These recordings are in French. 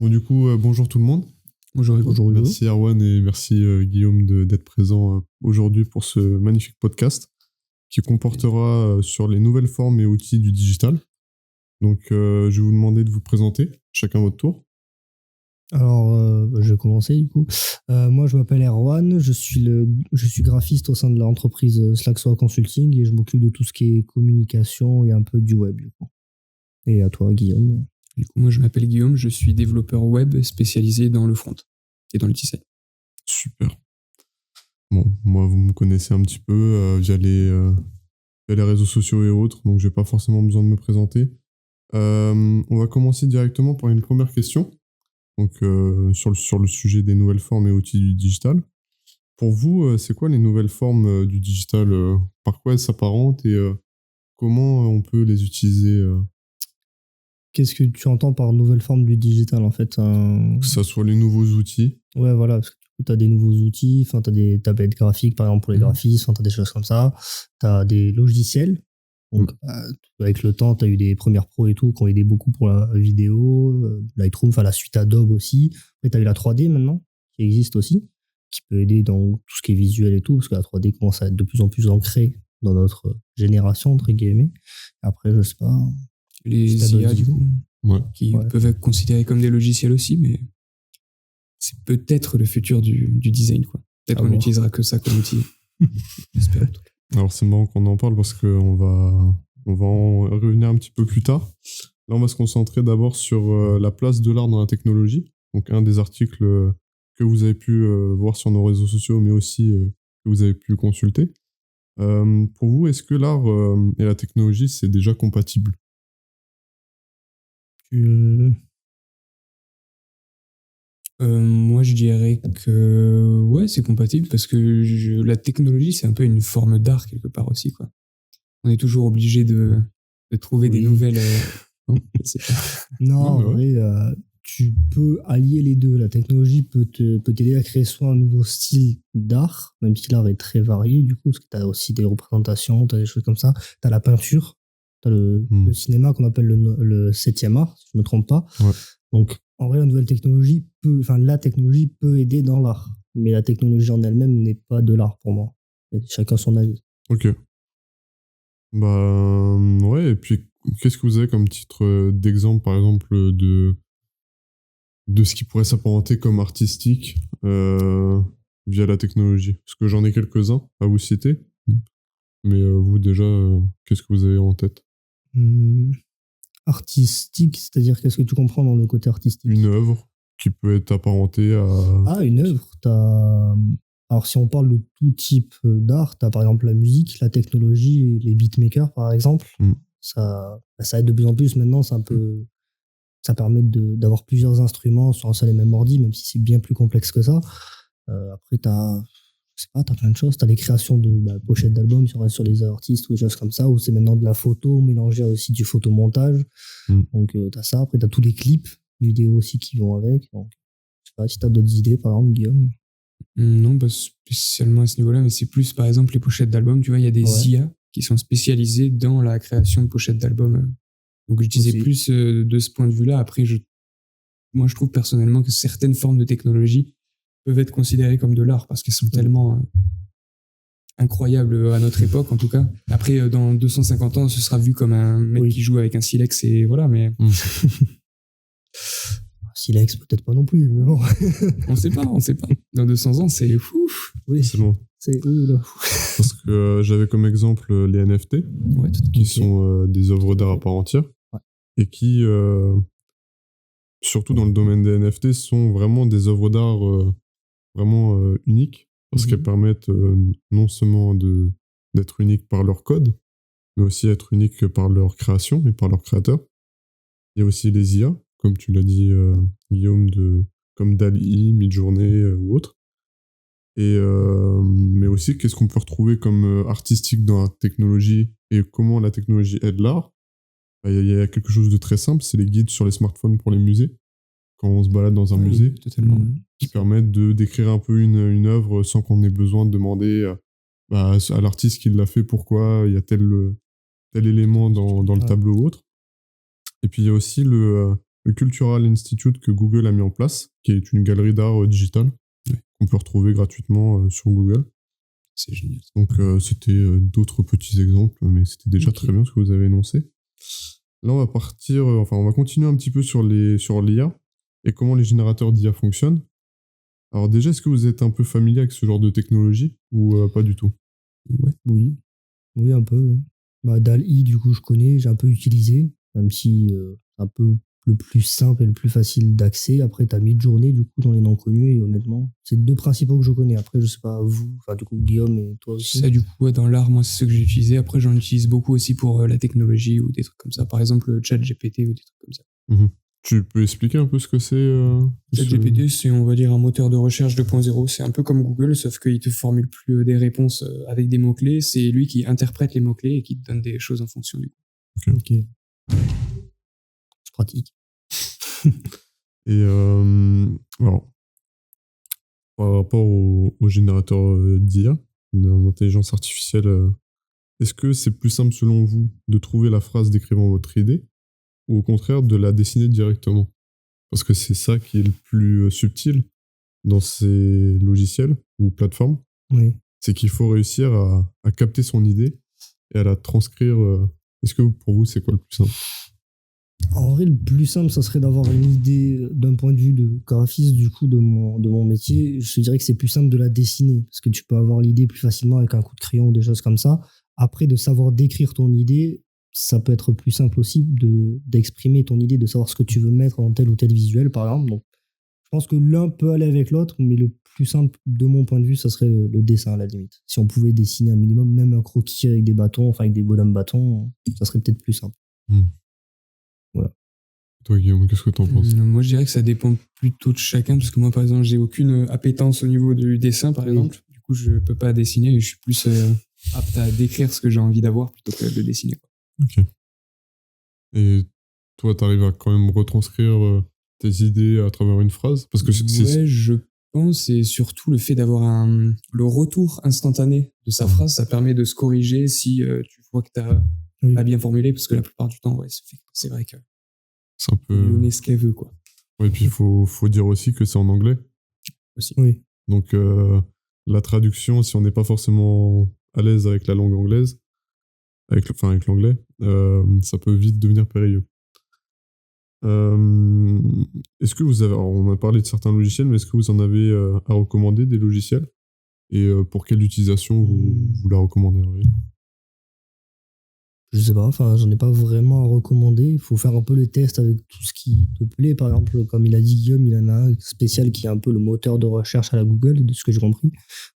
Bon, du coup, bonjour tout le monde. Bonjour Hugo. Bonjour Hugo. Merci Erwan et merci Guillaume d'être présent aujourd'hui pour ce magnifique podcast qui comportera sur les nouvelles formes et outils du digital. Donc, je vais vous demander de vous présenter, chacun votre tour. Alors, je vais commencer du coup. Moi, je m'appelle Erwan, je suis graphiste au sein de l'entreprise Slacksoa Consulting et je m'occupe de tout ce qui est communication et un peu du web du coup. Et à toi, Guillaume. Du coup, moi, je m'appelle Guillaume, je suis développeur web spécialisé dans le front et dans le design. Super. Bon, moi, vous me connaissez un petit peu via les réseaux sociaux et autres, donc j'ai pas forcément besoin de me présenter. On va commencer directement par une première question. Donc, sur le sujet des nouvelles formes et outils du digital. Pour vous, c'est quoi les nouvelles formes du digital par quoi elles s'apparentent et comment on peut les utiliser Qu'est-ce que tu entends par nouvelle forme du digital en fait que ça soit les nouveaux outils. Ouais, voilà, parce que tu as des nouveaux outils, tu as des tablettes graphiques par exemple pour les graphistes, tu as des choses comme ça, tu as des logiciels. Donc, avec le temps, tu as eu des Premiere Pro et tout qui ont aidé beaucoup pour la vidéo, Lightroom, la suite Adobe aussi. Après, tu as eu la 3D maintenant, qui existe aussi, qui peut aider dans tout ce qui est visuel et tout, parce que la 3D commence à être de plus en plus ancrée dans notre génération, entre guillemets. Après, je sais pas. Les si IA, du coup, qui peuvent être considérés comme des logiciels aussi, mais c'est peut-être le futur du design, quoi. Peut-être qu'on n'utilisera que ça comme outil. J'espère. Alors, c'est marrant qu'on en parle parce qu'on va en revenir un petit peu plus tard. Là, on va se concentrer d'abord sur la place de l'art dans la technologie. Donc, un des articles que vous avez pu voir sur nos réseaux sociaux, mais aussi que vous avez pu consulter. Pour vous, est-ce que l'art et la technologie, c'est déjà compatible ? Moi, je dirais que ouais, c'est compatible parce que la technologie, c'est un peu une forme d'art quelque part aussi, quoi. On est toujours obligé de trouver des nouvelles. Non, en vrai, tu peux allier les deux. La technologie peut t'aider à créer soit un nouveau style d'art, même si l'art est très varié, du coup, parce que tu as aussi des représentations, tu as des choses comme ça. Tu as la peinture, tu as le cinéma qu'on appelle le 7e art, si je ne me trompe pas. Ouais. Donc, en vrai, la technologie peut aider dans l'art. Mais la technologie en elle-même n'est pas de l'art pour moi. Et chacun son avis. Ok. Bah, ouais, et puis, qu'est-ce que vous avez comme titre d'exemple, par exemple, de ce qui pourrait s'apparenter comme artistique via la technologie? Parce que j'en ai quelques-uns à vous citer. Mais vous, déjà, qu'est-ce que vous avez en tête? Artistique, c'est-à-dire qu'est-ce que tu comprends dans le côté artistique? Une œuvre qui peut être apparentée à... Ah, une œuvre. Alors, si on parle de tout type d'art, tu as par exemple la musique, la technologie, les beatmakers, par exemple. Ça aide de plus en plus. Maintenant, ça permet d'avoir plusieurs instruments sur un seul et même ordi, même si c'est bien plus complexe que ça. Après, t'as plein de choses. T'as les créations de pochettes d'albums sur les artistes ou des choses comme ça, où c'est maintenant de la photo mélangée aussi du photomontage. Donc, t'as ça. Après, t'as tous les clips vidéo aussi qui vont avec. Donc, je sais pas si t'as d'autres idées, par exemple, Guillaume. Non, pas spécialement à ce niveau-là, mais c'est plus, par exemple, les pochettes d'albums. Tu vois, il y a des IA qui sont spécialisées dans la création de pochettes d'albums. Donc, je disais plus de ce point de vue-là. Après, moi, je trouve personnellement que certaines formes de technologie peuvent être considérées comme de l'art parce qu'elles sont tellement incroyables à notre époque, en tout cas. Après, dans 250 ans, ce sera vu comme un mec qui joue avec un silex et voilà, mais... Silex, peut-être pas non plus, mais bon. On sait pas. Dans 200 ans, c'est fou. Oui, c'est bon. C'est là. Parce que j'avais comme exemple les NFT, qui sont des œuvres d'art à part entière, et qui, surtout dans le domaine des NFT, sont vraiment des œuvres d'art vraiment uniques, parce qu'elles permettent non seulement d'être uniques par leur code, mais aussi être uniques par leur création et par leurs créateurs. Il y a aussi les IA, comme tu l'as dit, Guillaume, comme DALL-E, Midjourney ou autres. Mais aussi, qu'est-ce qu'on peut retrouver comme artistique dans la technologie et comment la technologie aide l'art? Il y a quelque chose de très simple, c'est les guides sur les smartphones pour les musées. Quand on se balade dans un musée, totalement, qui permettent de décrire un peu une œuvre sans qu'on ait besoin de demander à l'artiste qui l'a fait pourquoi il y a tel élément dans le tableau ou autre. Et puis il y a aussi le Cultural Institute que Google a mis en place, qui est une galerie d'art digitale qu'on peut retrouver gratuitement sur Google. C'est génial. Donc, c'était d'autres petits exemples, mais c'était déjà très bien ce que vous avez énoncé. Là, on va continuer un petit peu sur l'IA et comment les générateurs d'IA fonctionnent. Alors déjà, est-ce que vous êtes un peu familier avec ce genre de technologie ou pas du tout? Ouais. Oui, un peu. Oui. Bah, DALL-E, du coup, je connais, j'ai un peu utilisé, même si un peu le plus simple et le plus facile d'accès. Après, t'as Midjourney, du coup, dans les non connus, et honnêtement, c'est 2 principaux que je connais. Après, je sais pas, vous, enfin, du coup, Guillaume et toi aussi. Ça, du coup, dans l'art, moi, c'est ce que j'ai utilisé. Après, j'en utilise beaucoup aussi pour la technologie ou des trucs comme ça. Par exemple, le ChatGPT ou des trucs comme ça. Tu peux expliquer un peu ce que c'est ChatGPT, c'est, on va dire, un moteur de recherche 2.0. C'est un peu comme Google, sauf qu'il te formule plus des réponses avec des mots-clés. C'est lui qui interprète les mots-clés et qui te donne des choses en fonction du coup. Ok. C'est pratique. Et alors, par rapport au générateur d'IA, d'intelligence artificielle, est-ce que c'est plus simple selon vous de trouver la phrase décrivant votre idée ou au contraire de la dessiner directement? Parce que c'est ça qui est le plus subtil dans ces logiciels ou plateformes. Oui. C'est qu'il faut réussir à capter son idée et à la transcrire. Est-ce que pour vous, c'est quoi le plus simple? En vrai, le plus simple, ça serait d'avoir une idée d'un point de vue de graphiste, du coup, de mon métier. Je te dirais que c'est plus simple de la dessiner, parce que tu peux avoir l'idée plus facilement avec un coup de crayon ou des choses comme ça. Après, de savoir décrire ton idée, ça peut être plus simple aussi d'exprimer ton idée, de savoir ce que tu veux mettre dans tel ou tel visuel, par exemple. Donc, je pense que l'un peut aller avec l'autre, mais le plus simple, de mon point de vue, ça serait le dessin, à la limite. Si on pouvait dessiner un minimum, même un croquis avec des bâtons, enfin avec des bonhommes bâtons, ça serait peut-être plus simple. Voilà. Toi, Guillaume, qu'est-ce que t'en penses? Moi, je dirais que ça dépend plutôt de chacun, parce que moi, par exemple, j'ai aucune appétence au niveau du dessin, par exemple. Du coup, je peux pas dessiner et je suis plus apte à décrire ce que j'ai envie d'avoir plutôt que de dessiner. Ok. Et toi, t'arrives à quand même retranscrire tes idées à travers une phrase? Parce que ouais, je pense, et surtout le fait d'avoir le retour instantané de sa phrase, ça permet de se corriger si tu vois que t'as pas bien formulé, parce que la plupart du temps, ouais, c'est vrai que c'est un peu donner ce qu'elle veut, quoi. Ouais, puis il faut dire aussi que c'est en anglais. Aussi. Oui. Donc la traduction, si on n'est pas forcément à l'aise avec la langue anglaise, avec l'anglais, ça peut vite devenir périlleux. Est-ce que vous avez... Alors, on a parlé de certains logiciels, mais est-ce que vous en avez à recommander des logiciels? Et pour quelle utilisation vous la recommanderiez? Je sais pas, enfin, j'en ai pas vraiment à recommander. Il faut faire un peu le test avec tout ce qui te plaît. Par exemple, comme il a dit Guillaume, il en a un spécial qui est un peu le moteur de recherche à la Google, de ce que j'ai compris.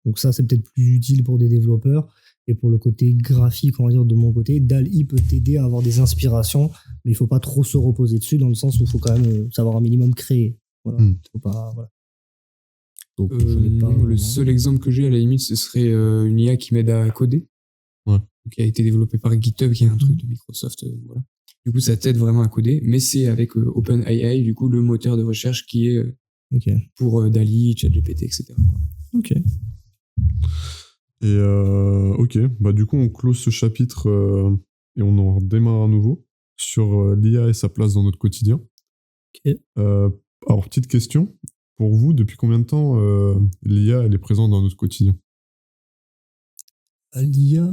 Donc ça, c'est peut-être plus utile pour des développeurs. Et pour le côté graphique, on va dire, de mon côté, DALL-E peut t'aider à avoir des inspirations, mais il faut pas trop se reposer dessus, dans le sens où il faut quand même savoir un minimum créer. Voilà. Faut pas, voilà. Donc, le seul exemple que j'ai, à la limite, ce serait une IA qui m'aide à coder. Ouais. Qui a été développé par GitHub, qui est un truc de Microsoft. Voilà. Du coup, ça t'aide vraiment à coder, mais c'est avec OpenAI, du coup, le moteur de recherche qui est pour DALL-E, ChatGPT, etc. quoi. Ok. Et ok, bah du coup, on close ce chapitre et on en redémarre à nouveau sur l'IA et sa place dans notre quotidien. Ok. Alors, petite question. Pour vous, depuis combien de temps l'IA elle est présente dans notre quotidien? L'IA,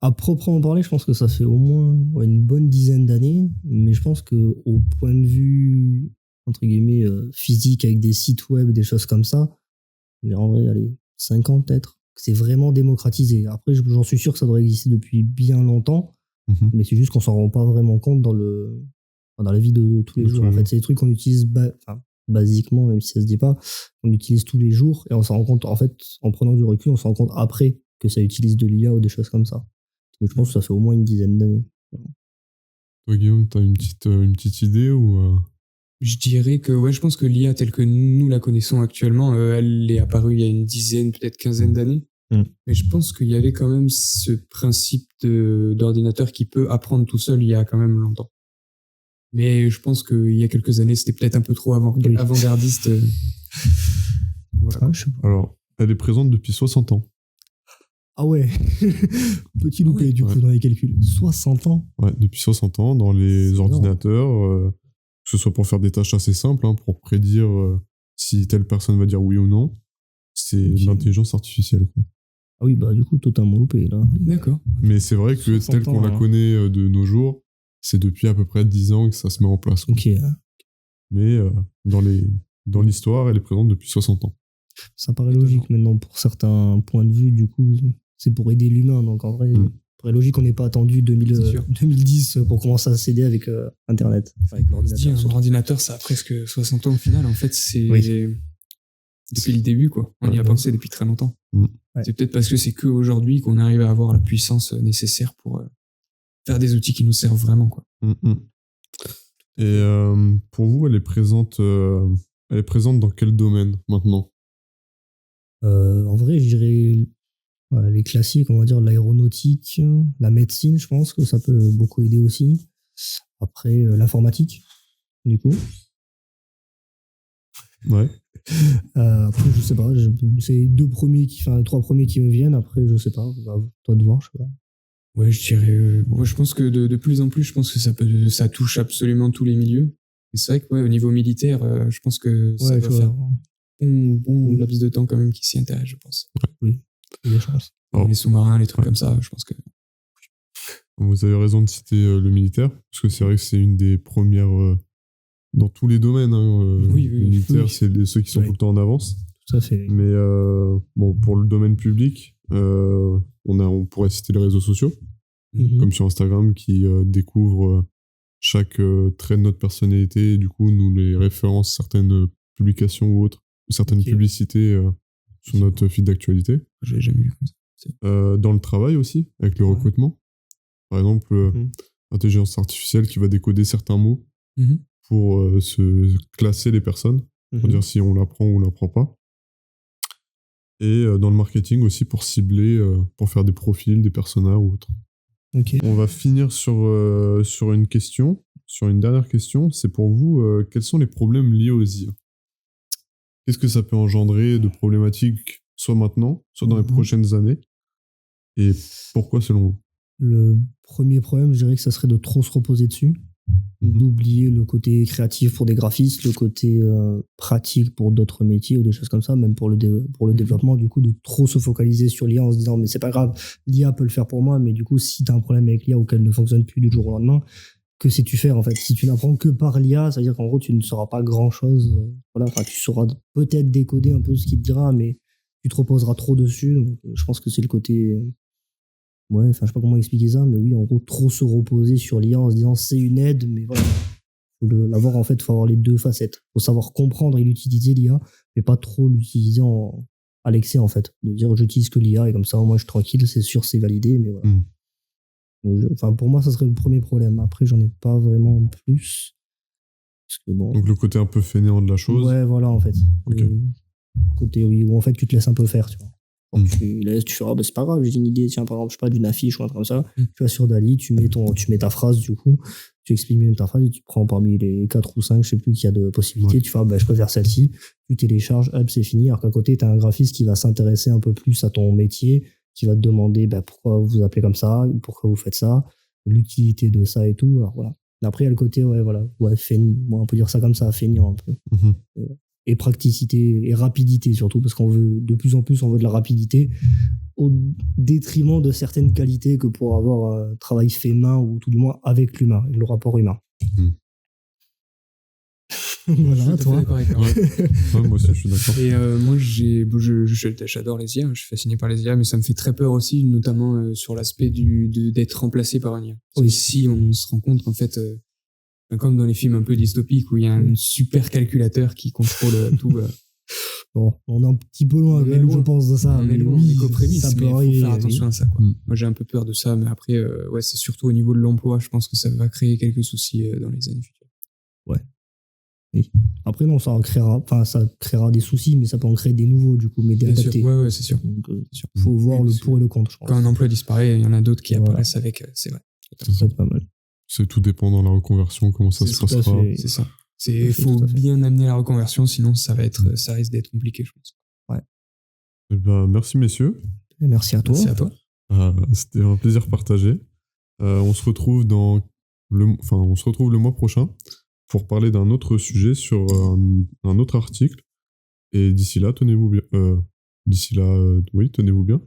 à proprement parler, je pense que ça fait au moins une bonne dizaine d'années, mais je pense qu'au point de vue, entre guillemets, physique, avec des sites web, des choses comme ça, mais en vrai, allez, 5 ans peut-être, c'est vraiment démocratisé. Après, j'en suis sûr que ça devrait exister depuis bien longtemps, mais c'est juste qu'on s'en rend pas vraiment compte dans la vie de tous les jours. En fait, c'est des trucs qu'on utilise basiquement, même si ça se dit pas, on utilise tous les jours, et on s'en rend compte, en fait, en prenant du recul, on s'en rend compte après que ça utilise de l'IA ou des choses comme ça. Mais je pense que ça fait au moins une dizaine d'années. Toi, Guillaume, t'as une petite idée ou Je dirais que ouais, je pense que l'IA telle que nous la connaissons actuellement, elle est apparue il y a une dizaine, peut-être quinzaine d'années. Mais je pense qu'il y avait quand même ce principe d'ordinateur qui peut apprendre tout seul il y a quand même longtemps. Mais je pense qu'il y a quelques années, c'était peut-être un peu trop avant-gardiste. Voilà. Alors, elle est présente depuis 60 ans. Ah ouais. Petit loupé du coup dans les calculs. 60 ans. Ouais, depuis 60 ans dans les ordinateurs. ce soit pour faire des tâches assez simples, hein, pour prédire si telle personne va dire oui ou non. C'est l'intelligence artificielle, quoi. Ah oui, bah du coup, totalement loupé, là. D'accord. Mais c'est vrai que tel qu'on la connaît de nos jours, c'est depuis à peu près 10 ans que ça se met en place, quoi. Ok. Mais dans l'histoire, elle est présente depuis 60 ans. Ça paraît logique maintenant pour certains points de vue, du coup, c'est pour aider l'humain. Donc en vrai, ça paraît logique qu'on n'ait pas attendu 2010 pour commencer à s'aider avec Internet. Avec l'ordinateur. Un ordinateur, ça a presque 60 ans au final. En fait, c'est depuis le début, quoi. On y a pensé depuis très longtemps. Ouais. C'est peut-être parce que c'est qu'aujourd'hui qu'on arrive à avoir la puissance nécessaire pour faire des outils qui nous servent vraiment, quoi. Et pour vous, elle est présente dans quel domaine maintenant? En vrai, je dirais les classiques, on va dire l'aéronautique, la médecine, je pense que ça peut beaucoup aider aussi. Après, l'informatique, du coup. Ouais. Après, je sais pas, c'est les trois premiers qui me viennent. Après, je sais pas, toi de voir, je sais pas. Ouais, je dirais. Moi, je pense que de plus en plus, je pense que ça touche absolument tous les milieux. Et c'est vrai que au niveau militaire, je pense que ça va faire bon laps de temps quand même qui s'y intéresse, je pense. Oui, il y a des chances. Les sous-marins, les trucs comme ça, je pense que. Vous avez raison de citer le militaire, parce que c'est vrai que c'est une des premières. Dans tous les domaines, oui, le militaire, c'est ceux qui sont tout le temps en avance. Tout à fait. Mais pour le domaine public, on pourrait citer les réseaux sociaux, comme sur Instagram, qui découvrent chaque trait de notre personnalité et du coup nous les référence certaines publications ou autres, certaines publicités sur notre feed d'actualité. J'ai jamais vu comme ça. Dans le travail aussi, avec le recrutement. Par exemple, l'intelligence artificielle qui va décoder certains mots pour se classer les personnes, pour dire si on l'apprend ou on l'apprend pas. Et dans le marketing aussi pour cibler, pour faire des profils, des personas ou autres. Okay. On va finir sur une question, sur une dernière question. C'est pour vous, quels sont les problèmes liés aux IA? Qu'est-ce que ça peut engendrer de problématiques, soit maintenant, soit dans les prochaines années? Et pourquoi selon vous? Le premier problème, je dirais que ça serait de trop se reposer dessus. D'oublier le côté créatif pour des graphistes, le côté pratique pour d'autres métiers ou des choses comme ça, même pour le développement, du coup, de trop se focaliser sur l'IA en se disant mais c'est pas grave, l'IA peut le faire pour moi, mais du coup, si tu as un problème avec l'IA ou qu'elle ne fonctionne plus du jour au lendemain, que sais-tu faire en fait? Si tu n'apprends que par l'IA, ça veut dire qu'en gros, tu ne sauras pas grand-chose. Tu sauras peut-être décoder un peu ce qu'il te dira, mais tu te reposeras trop dessus. Donc, je pense que c'est le côté... je sais pas comment expliquer ça, mais oui, en gros, trop se reposer sur l'IA en se disant c'est une aide, mais voilà. L'avoir, en fait, faut avoir les deux facettes. Faut savoir comprendre et l'utiliser, l'IA, mais pas trop l'utiliser à l'excès, en fait. De dire j'utilise que l'IA et comme ça, moi, je suis tranquille, c'est sûr, c'est validé, mais voilà. Pour moi, ça serait le premier problème. Après, j'en ai pas vraiment plus. Parce que, donc, le côté un peu fainéant de la chose. Ouais, voilà, en fait. Okay. Côté, oui, où en fait, tu te laisses un peu faire, tu vois. Tu fais c'est pas grave, j'ai une idée, tiens, par exemple, je sais pas, d'une affiche ou un truc comme ça. Tu vas sur Dali, tu mets ta phrase, du coup, tu expliques mieux ta phrase et tu prends parmi les 4 ou 5, je sais plus qu'il y a de possibilités. Tu fais, je préfère celle-ci, tu télécharges, hop, c'est fini. Alors qu'à côté, tu as un graphiste qui va s'intéresser un peu plus à ton métier, qui va te demander pourquoi vous vous appelez comme ça, pourquoi vous faites ça, l'utilité de ça et tout. Alors voilà. Après, il y a le côté, on peut dire ça comme ça, feignant un peu. Et praticité et rapidité surtout, parce qu'on veut de plus en plus de la rapidité au détriment de certaines qualités que pour avoir un travail fait main ou tout du moins avec l'humain, avec le rapport humain. Voilà, toi. Moi aussi, je suis d'accord. Et moi, j'adore les IA, je suis fasciné par les IA, mais ça me fait très peur aussi, notamment sur l'aspect d'être remplacé par un IA. Oui. Si on se rend compte qu'en fait, comme dans les films un peu dystopiques où il y a un super calculateur qui contrôle tout. Bon, on est un petit peu loin, je pense, de ça. On est loin, on est qu'aux prémices, mais il faut faire attention à ça, quoi. Moi, j'ai un peu peur de ça, mais après, c'est surtout au niveau de l'emploi, je pense que ça va créer quelques soucis dans les années futures. Ouais. Oui. Après, non, ça créera des soucis, mais ça peut en créer des nouveaux, du coup, mais des adaptés. Ouais, c'est sûr. Donc, faut voir le pour et le contre, je pense. Quand un emploi disparaît, il y en a d'autres qui apparaissent avec, c'est vrai. Ça peut être pas mal. C'est tout dépend dans la reconversion, comment ça se passera. C'est ça. Il faut bien amener la reconversion, sinon ça risque d'être compliqué, je pense. Ouais. Eh ben, merci messieurs. Et merci à toi. Merci à toi. C'était un plaisir partagé. On se retrouve le mois prochain pour parler d'un autre sujet sur un autre article. Et d'ici là, tenez-vous bien. Oui, tenez-vous bien.